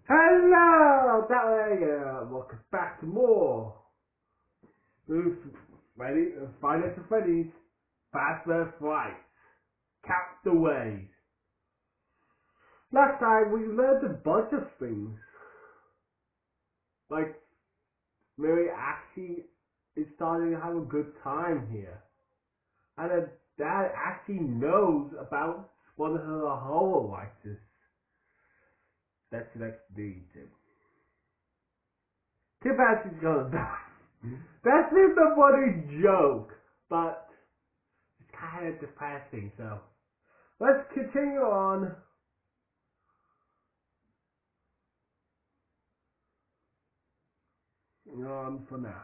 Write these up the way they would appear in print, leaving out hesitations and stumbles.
Hello, that way. Welcome back to more. Who's ready? Finance and Freddy's Fazbear Frights. Count the ways. Last time we learned a bunch of things. Like, Millie actually is starting to have a good time here. And her dad actually knows about one of her horror writers. That's next to Too bad she's gonna die. That's just a funny joke, but it's kind of depressing, so let's continue on. For now.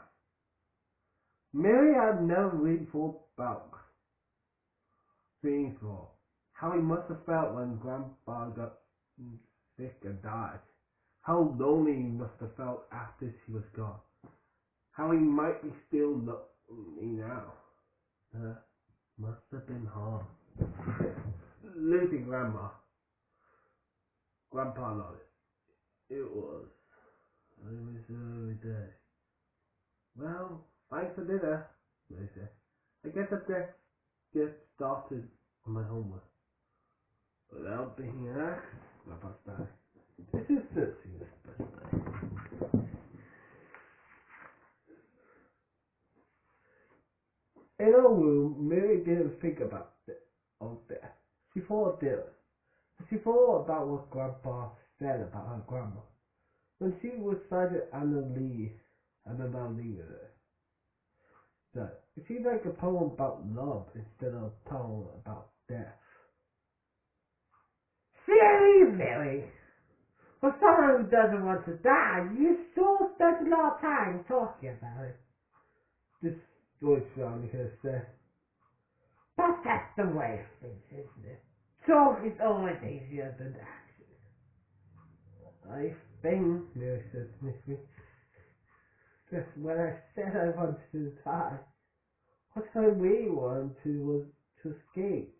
Millie had never really thought about things for how he must have felt when Grandpa got sick and died. How lonely he must have felt after she was gone. How he might be still lonely now. Must have been hard. Losing Grandpa knows it. It was early day. Well, thanks for dinner, they said. I guess I better get started on my homework. Without being asked, Grandpa's died. This is Cecily's birthday. In her room, Millie didn't think about death. She thought of dinner. She thought about what Grandpa said about her grandma. When she recited Anna Lee with her. That it seemed like a poem about love instead of a poem about death. Silly Millie! For someone who doesn't want to die, you sure spend a lot of time talking about it. This voice around here said. But that's the way of things, isn't it? Talk is always easier than action. I think, Millie said sniffing. Just when I said I wanted to die, what I really wanted was to escape.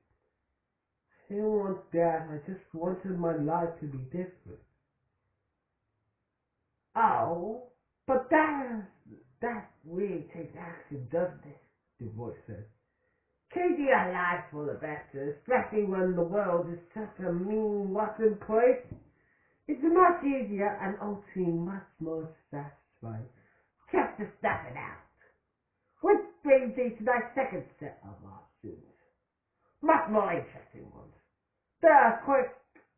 I didn't want that, I just wanted my life to be different. Oh, but that really takes action, doesn't it? The voice said. Changing our lives for the better, especially when the world is such a mean, rotten place. It's much easier and ultimately much more satisfying just to stuff it out. Which brings me to my second set of options. Much more interesting ones. There are quick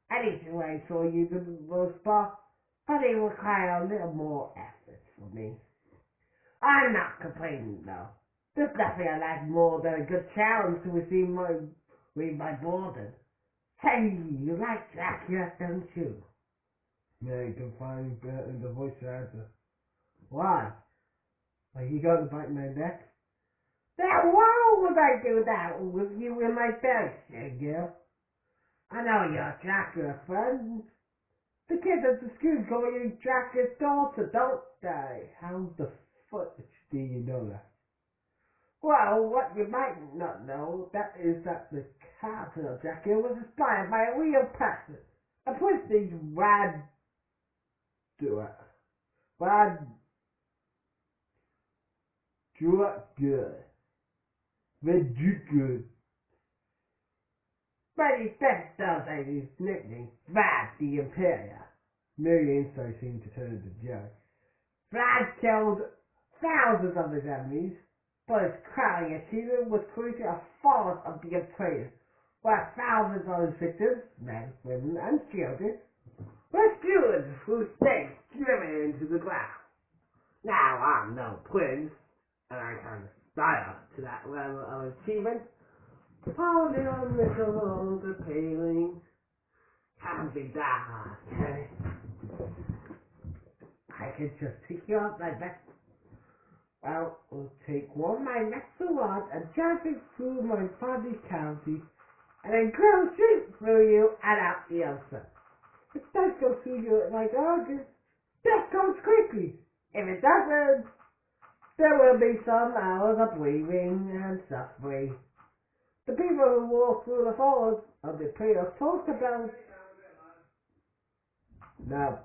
and easy ways for you to most part, but they require a little more effort for me. I'm not complaining though. There's nothing I like more than a good challenge to receive my boredom. Hey, you like Dracula, don't you? Mary can find in the voice answer. Why? Are you going to bite my neck? Now, why would I do that with you in my belly, girl? I know you're a Dracula friend. The kids at the school call you Dracula's daughter, don't they? How the fuck do you know that? Well, what you might not know, that is that the character of Dracula was inspired by a real person. A prince named Good. But his best known as his nickname, Vlad the Imperial. Millie Insight seemed to turn to joke. Vlad killed thousands of his enemies, but his crowning achievement was creating a force of the Imperial, where thousands of his victims, men, women, and children, were skewered through stakes driven into the ground. Now, I'm no prince, and I can aspire to that level of achievement. Holding on little the paling can't be that hard, can it? I can just pick you up like that. Well, we'll take one of my metal rods and drive it through my father's cavity, and then go straight through you and out the other side. If it does go through you like August, death comes quickly. If it doesn't, there will be some hours of breathing and suffering. The people who walk through the forest of the prayer talk about now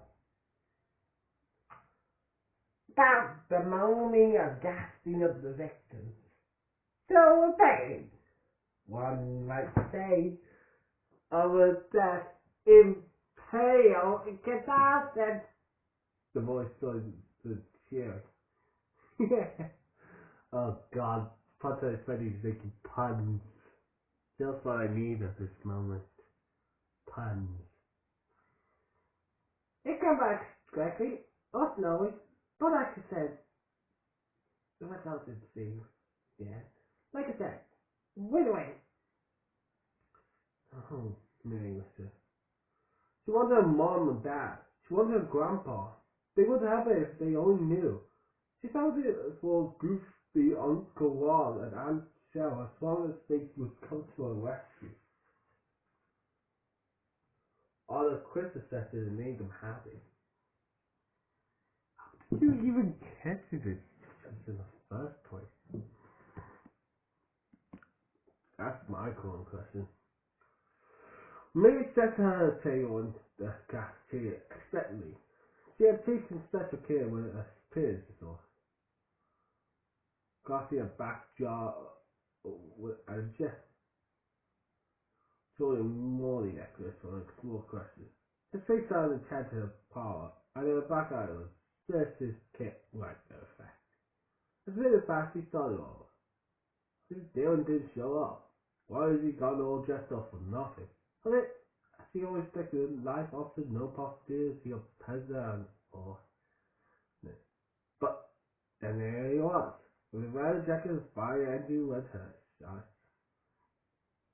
about the moaning and gasping of the victims. So obeyed. One might say of a death impale in catharsis. The voice started to cheer. Oh God, Potter is ready to make puns. Just what I need at this moment. Puns. It came back correctly, or slowly, but like I said, the result is the same. Yeah. Like I said, win-win. Oh, Millie was just. She wanted her mom and dad. She wanted her grandpa. They would have it if they only knew. She felt it for Goofy, Uncle Ron, and Aunt Shell as long as they would come to her rescue. All the predecessors and made them happy. How did you even get to this in the first place? That's my current question. Millie sat her table in the cafeteria expectantly. She had taken special care when it appeared before. Glassing a back jar with a jet throwing morning necklace on a small question. His face out of the tent in her parlour, and in her back eye was just his kit right no effect. As a minute fast he started over. This Dylan didn't show up. Why has he gone all dressed up for nothing? But it, as he always expected, life offered no possibility of president or... But then there he was, with a rather jacket and fire engine with her shot.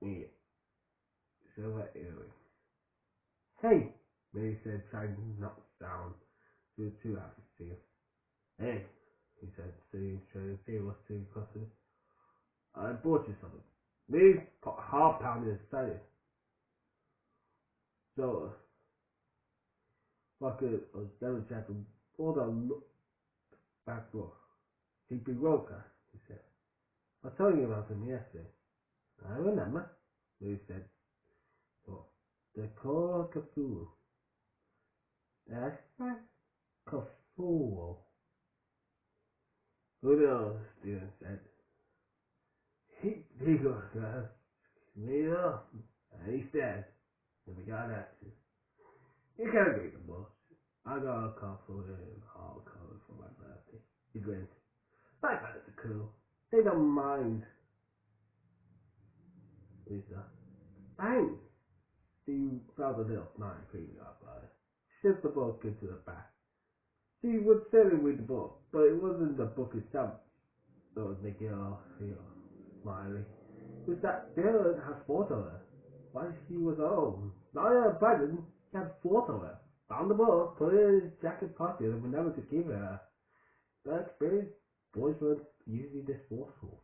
Yeah, silver earring. Hey, Millie said, trying to not sound. She was too happy to see him. Hey, he said, sitting straight at the table, sitting across it. I bought you something. Millie half pounded excited. So, bucket of devil jacket, pulled on back door. He'd be Roker, he said. I was telling you about him yesterday. I remember, Millie said. Oh, the call Cthulhu. That's right, Cthulhu. Who knows, Steven said. He goes, me up. And he's dead. And we got axes. You can't read the books. I got a couple in hardcover for my birthday. He grinned. My parents are cool. They don't mind. Lisa. Thanks. She felt a little snide creeping up by it. She slipped the book into the back. She would certainly read the book, but it wasn't the book itself that was making her feel smiley. It was that Dylan had photo of her. While she was home, not in her bedroom, he had photo of her. Found the book, put it in his jacket pocket, and remembered to give it her. That experience, boys weren't usually this forceful.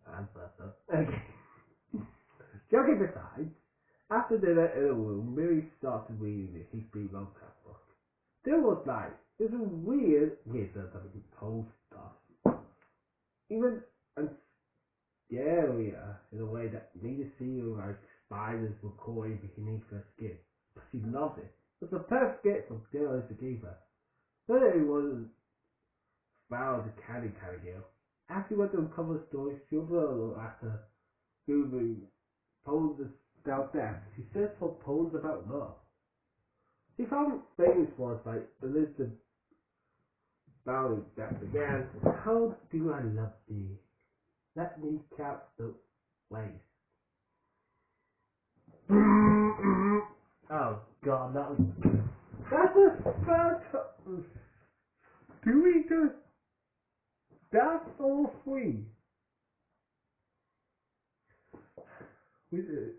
And better. Okay. Joking aside, after dinner in a room, Millie started reading the History Lovecraft book. There was like, this was weird wizards and cold stuff. Even and scarier in a way that made it seem like spiders were crawling beneath her skin. But she loved it. It was the perfect gift for Dylan to give her. But it wasn't found the candy kind of girl. After we went to uncover the story, she opened a look after Googling poems about death. She searched for poems about love. She found famous ones like Elizabeth Bowen that began, how do I love thee? Let me count the ways. Oh God, that was... That's a first... Do we just... That's all free. We did.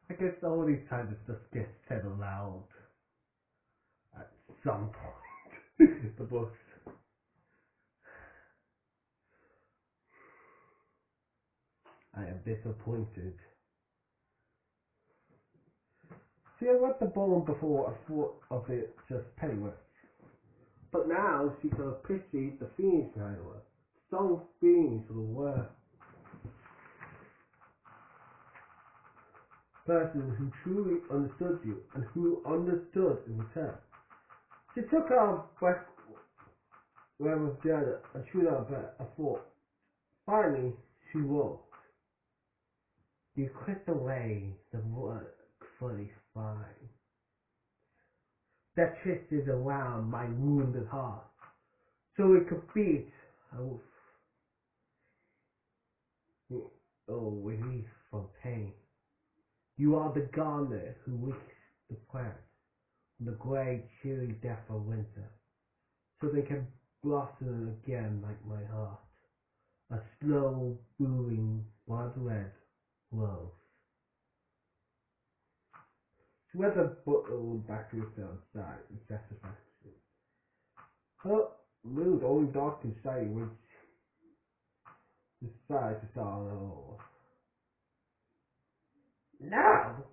I guess all these times it just gets said aloud at some point. The books. I am disappointed. See, I read the poem before I thought of it just penniless. But now she can appreciate the feelings behind the word. Strong feelings for the word. Person who truly understood you and who understood in return. She took her breath where was the other and chewed on a fork. Finally, she woke. You clicked away the work fully fine that twisted around my wounded heart, so it could beat a relief from pain. You are the gardener who wakes the plant from the grey, chilly death of winter, so they can blossom again like my heart, a slow, brewing, blood-red rose. She read the book back to herself side in satisfaction. Her mood only darkened slightly when she decided to start on her own. No!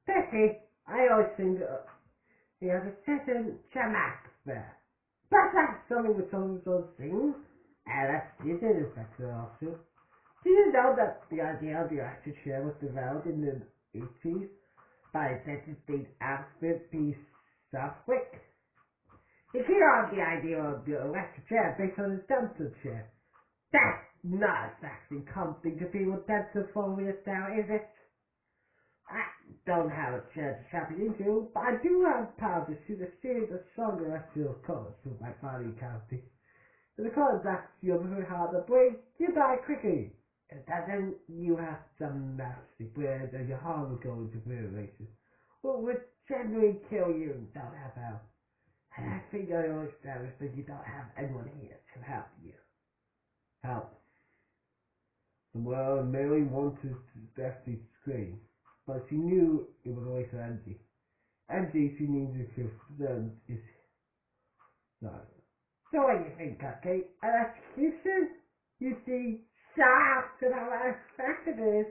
Pity! I always think there's a certain charm there. But that's something with some of those things. And that's didn't affect the lawsuit. Do you know that the idea of the electric chair was developed in the 80s by United States outfit P. Southwick? He came on the idea of the electric chair based on his dental chair. That's not exactly comforting to people with dental now, is it? I don't have a chair to strap it into, but I do have power to shoot a series of strong electrical currents through my body cavity. If the current acts you very hard to break, you die quickly. If it doesn't, you have some nasty bread and your heart will go into fibrillation, what would generally kill you. Don't have help. And I think I will establish that you don't have anyone here to help you. Help. Well, Millie wanted to desperately scream, but she knew it was a waste of energy. Energy she needed to present is not. So what do you think, Cupcake? An execution? You see, shocked at how unexpected it is.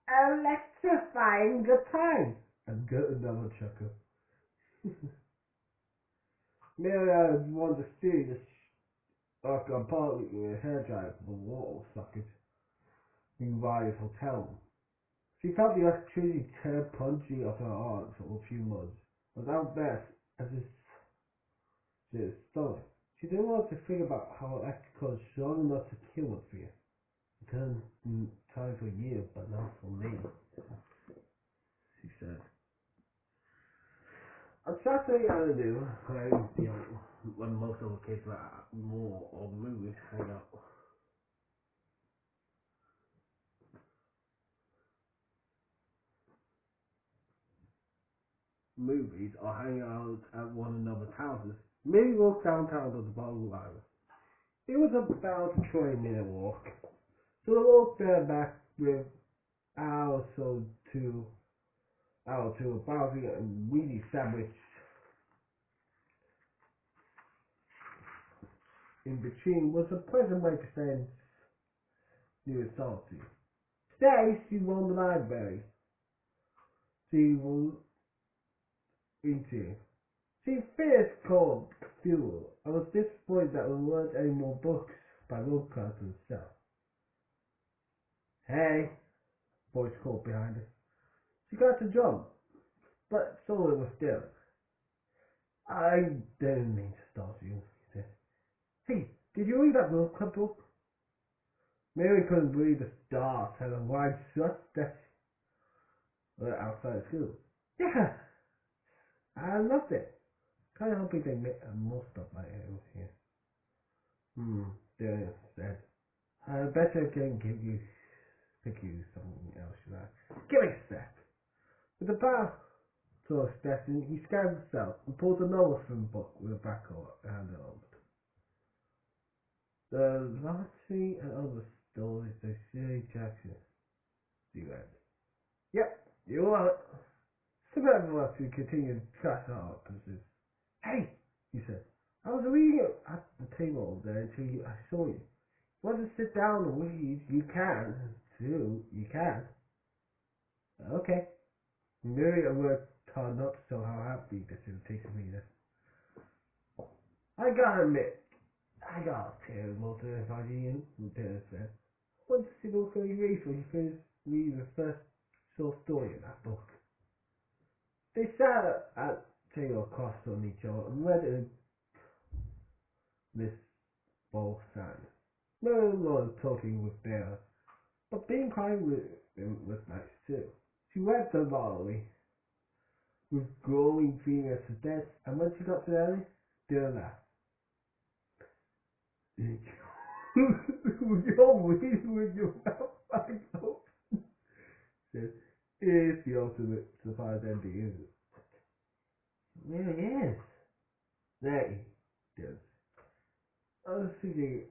Electrifying good time. And got another chuckle. Millie wanted to steal the compartment with a hairdryer from the wall socket in Ryan's hotel room. She felt the electricity turn punchy off her arms for a few months. Without best as his stomach. She didn't want to think about how electrical is strong enough to kill with fear. It turned time for you, but not for me, she said. On Saturday afternoon, when most of the kids were at more or movies hang out. Movies or hang out at one another's houses. Millie walked downtown to the bottom line. It was about a 20-minute walk. So they walked there back with hour or two about a weedy sandwich in between was a pleasant way to spend New solitude. Today she won the library. She was into. She finished cold fuel and was disappointed that there weren't any more books by Lovecraft himself. Hey, voice called behind her. She got to jump, but someone was still. I didn't mean to start you, he said. Hey, did you read that Lovecraft book? Mary couldn't believe the stars had a wide shut that outside of school. Yeah, I loved it. Kind of hoping they made more stuff like it here. Darius said. I bet I can pick you something else you like. Give me a sec. With the bar to Stetson, he scanned himself and pulled another film book with a back hand over. The Lottery and Other Stories by Shirley Jackson. He read. Yep, you love it. Some of us who continued to trash our pursuits. Hey, he said. I was reading it at the table there until I saw you. You want to sit down and read? You can. Too. You can. Okay. Mary worked hard not to show how happy this irritation made her. I gotta admit, I got terrible to invite you, Taylor said. Once you look at your face when you first read the first short story in that book. They sat at tail crossed on each other and led in this both sides. Millie was talking with Bear, but being kind with him was nice too. She went to Molly with glowing fingers to death, and when she got to Ellie, Bear laughed. You're weird with your mouth like open. Says, it's the ultimate surprise ending, isn't it? Yeah, it is. There he does. I was thinking,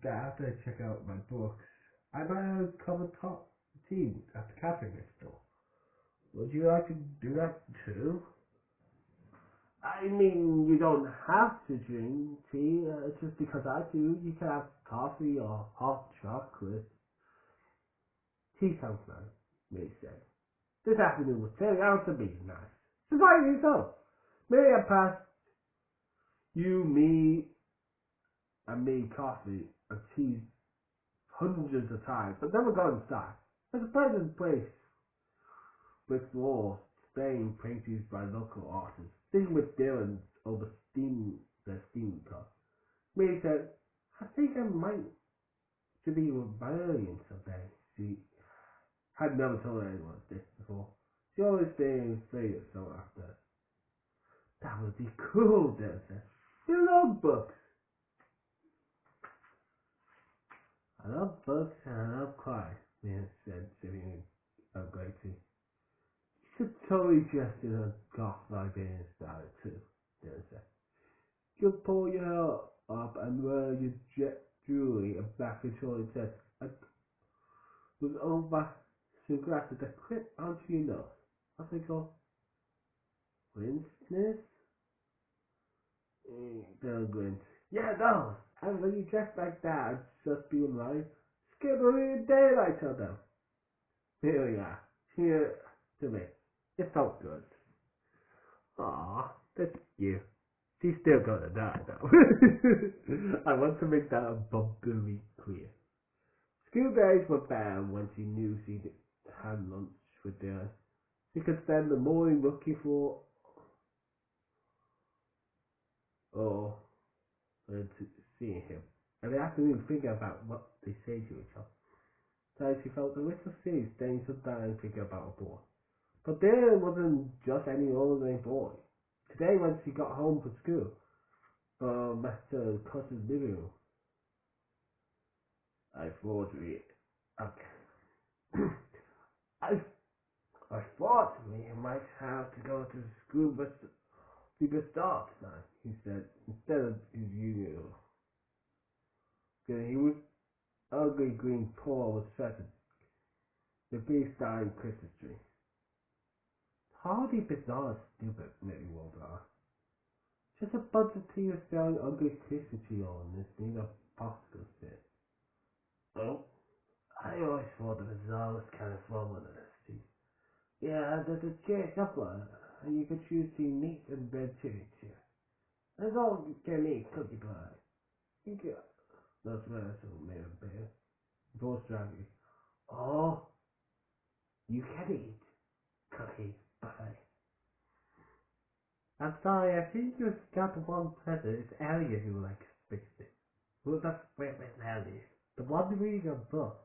that after I check out my books, I might have cover top tea at the cafe next door. Would you like to do that too? I mean, you don't have to drink tea. Just because I do, you can have coffee or hot chocolate. Tea sounds nice, Millie said. This afternoon was turning out to be nice. Surprisingly so. Millie had passed you, me, and me coffee and tea hundreds of times, but never got inside. It's a pleasant place with walls, Spain painted by local artists. Sitting with Dylan over the steam cup. Millie said, I think I might to be rebellion someday. She had never told anyone this before. She always been afraid of someone after. That would be cool, Dylan said. You love books. I love books and I love crime, Millie said, sipping a great tea. You should totally dress in a goth librarian style too, Dylan said. You pull your hair up and wear your jet jewelry and black controlling test with over sunglasses that clip onto your nose. What's they called? Rinseness? They'll grin. Yeah, those! And when you dress like that, it's just being right. Skibbering daylight, tell them. Here we are. Here to me. It felt good. Aw, that's you. She's still gonna die though. I want to make that abundantly clear. School days were bad when she knew she had lunch with Dylan. She could spend the morning looking for or seeing him, and the afternoon thinking about what they say to each other. So she felt a little silly staying so down and thinking about a boy. But Dylan wasn't just any ordinary boy. Today when she got home from school, Master Cousin's living room, I thought I I thought we might have to go to school but the start tonight, he said, instead of his usual. He was ugly green paw was threatened. The big starring Christmas tree. Hardly bizarre, stupid, Millie rolled on. Just a bunch of people selling ugly Christmas tree on this thing of popsicle stick. Oh, I always thought the bazaar was kind of fun with this. Yeah, there's a chair shuffler, and you can choose between meat and bread chili chair. That's all you can eat cookie pie. You got that's what I told me, bear. Both driving. Oh, you can eat cookie pie. I'm sorry, I think you got the wrong present. It's Elliot who likes fixed it. Well, that's where it's Elliot. The one reading a book.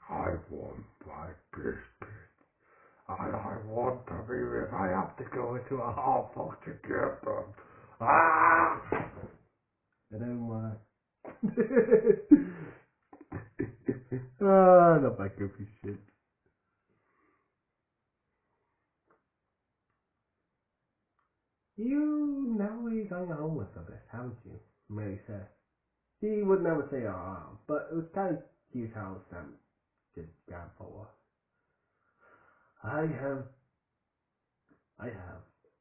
I want my biscuit. And I want to be if I have to go into a hot box to get them. Ah! I don't want. Ah, not my goofy shit. You know you're going home with this, haven't you? Mary said. She would never say but it was kind of cute how Sam did that for her.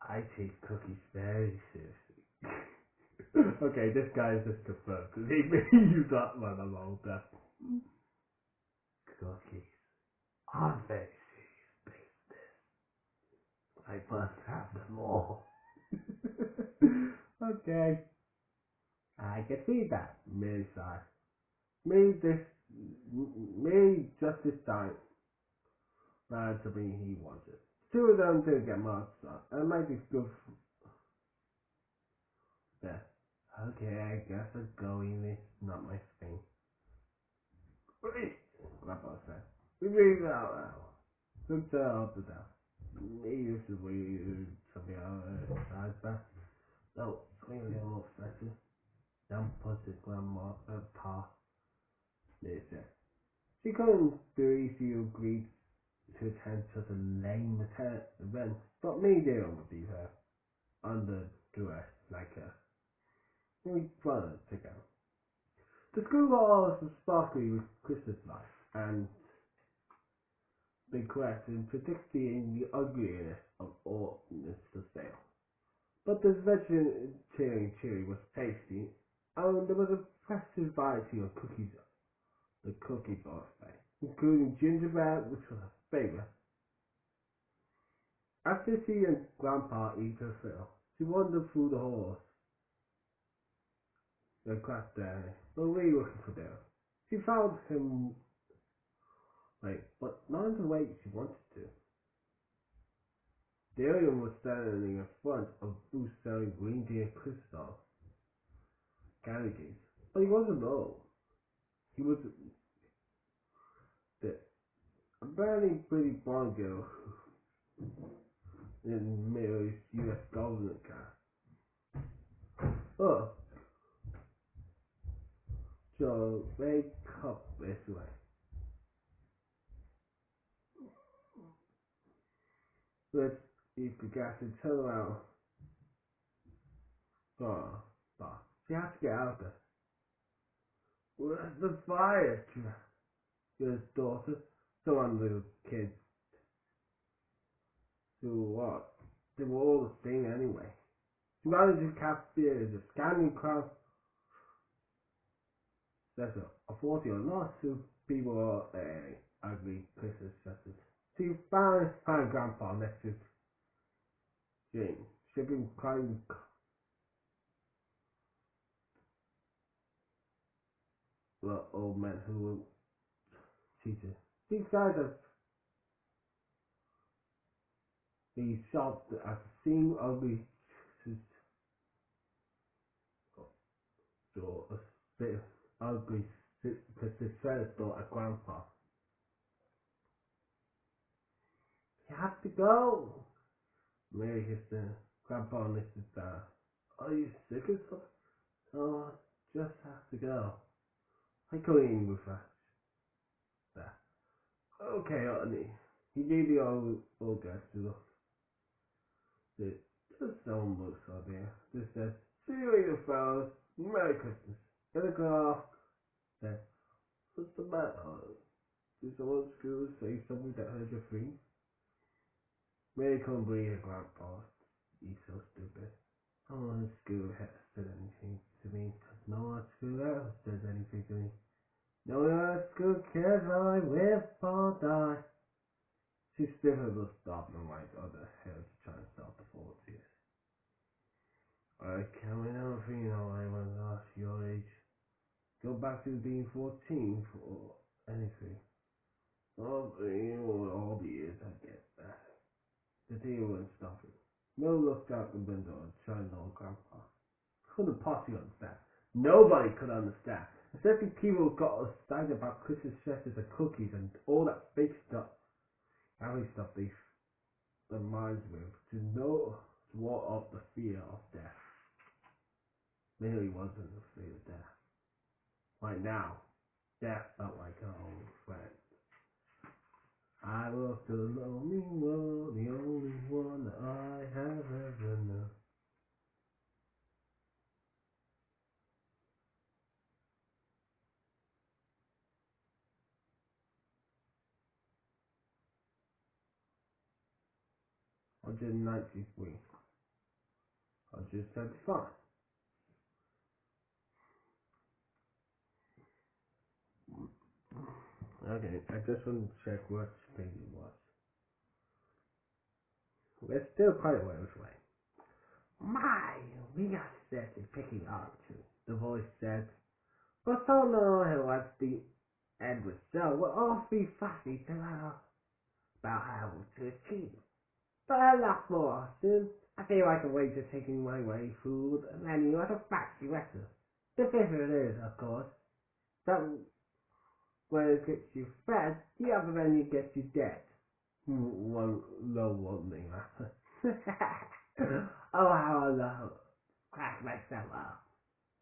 I take cookies very seriously. Okay, this guy is just confirmed. Leave me use that one alone. Cookies. I'm very serious business. I must have them all. Okay. I can see that, Millie sighed. Maybe maybe just this time found something he wanted. Two of them didn't get much stuff, and it might be good for that. Okay, I guess I'm going. It's not my thing. Wait, Grandpa said. We made it out now. Looked up and down. Maybe this is where you something out back. No, something a little more special. Down pussy grandma pa. They said. She couldn't believe she agreed to attend such a lame event, but maybe they don't believe her under duress like her. We followed together. The school halls were sparkling with Christmas lights and the correct and predicting the ugliness of all this for sale. But the vegetarian cheery was tasty, and there was a festive variety of cookies the cookie buffet, including gingerbread, which was a favorite. After she and Grandpa ate her fill, she wandered through the halls and clapped down, but really looking for them. She found him late, but not in the way she wanted to. The alien was standing in front of a booth selling reindeer crystal candies, but he wasn't alone. He was the a barely pretty blonde girl in Millie's U.S. government car. Oh, so wake up this way. But he forgot to turn around. Oh, but you have to get out there. Where's the fire? His daughter, some little kids who what? They were all the same anyway. She managed to capture the scanning crowd. That's a 40 or not, two people are ugly Christmas dresses. She found Grandpa next to Jane. She'd been crying the old men who were teachers. He said that he shocked at seeing ugly or a bit ugly because his friends thought at Grandpa. You have to go. Mary kissed him. Grandpa lifted down. Are you sick or something? Oh, I just have to go. I couldn't even refresh that. Okay, honey. He gave the old guy to look. Just someone looks out there. Just said, see you later, fellas. Merry Christmas. Get a car. Then, what's the matter? Did someone at school say something that hurt your feelings? Mary couldn't believe her grandpa. He's so stupid. No one at school has said anything to me, because no one at school ever says anything to me. No one at school cares how I live or die. She stiffened the stop and wiped other hair to try and stop the fall tears. I can't remember you know I was your age. Go back to being 14 for anything. Oh, all the years I get that. The day wouldn't stop it. Mel looked out the window and tried to know Grandpa. Couldn't possibly understand. Nobody could understand. Especially people who got excited about Christmas dresses and cookies and all that fake stuff. Every stuff they their minds with to know to ward off the fear of death. Millie wasn't afraid of death. Right now, death felt like her old friend. I walked a lonely road, the only one that I have ever known. I did 93. 175. Okay, I just want to check what page it was. It's still quite a ways away. My, we got set to picking up too, the voice said. But so no who wants the end with show will all be fussy to know about how to achieve it. But I laugh more often. I feel like a waiter taking my way through the menu at a fancy restaurant. The difference is, of course, that when it gets you fed, the other menu gets you dead. One low one thing. Oh, how I love crack myself up.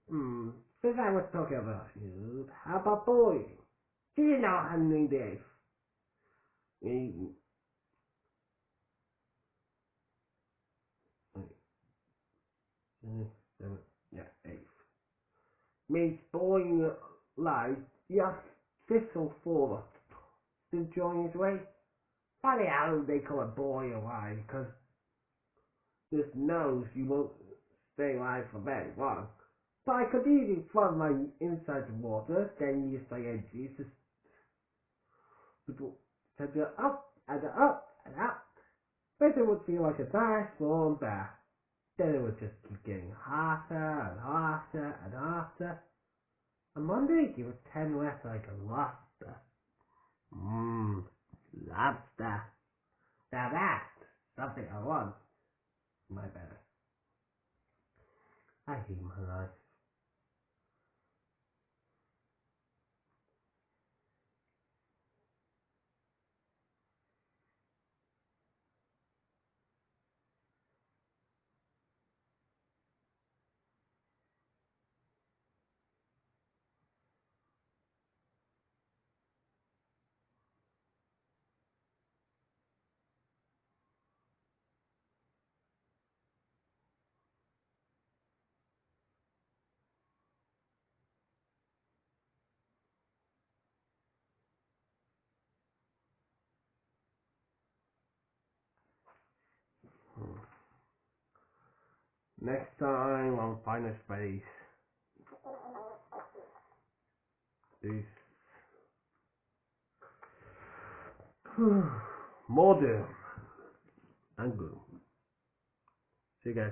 Since I was talking about food, how about bullying? Do you know how many days? Wait, seven, yeah, 8. Means bullying lies, yes, this will fall to join his way. Funny how they call it bullying alive, because this knows you won't stay alive for very long. So I could easily flood my inside the water, then use my energy to send it up and up and up. But it would feel like a nice warm bath. Then it would just keep getting hotter and hotter and hotter. And one day it would turn wet like a lobster. Lobster. Now that's something I want. My bad. I hate my life. Next time I'll find a space. Peace. More doom and gloom. See you guys.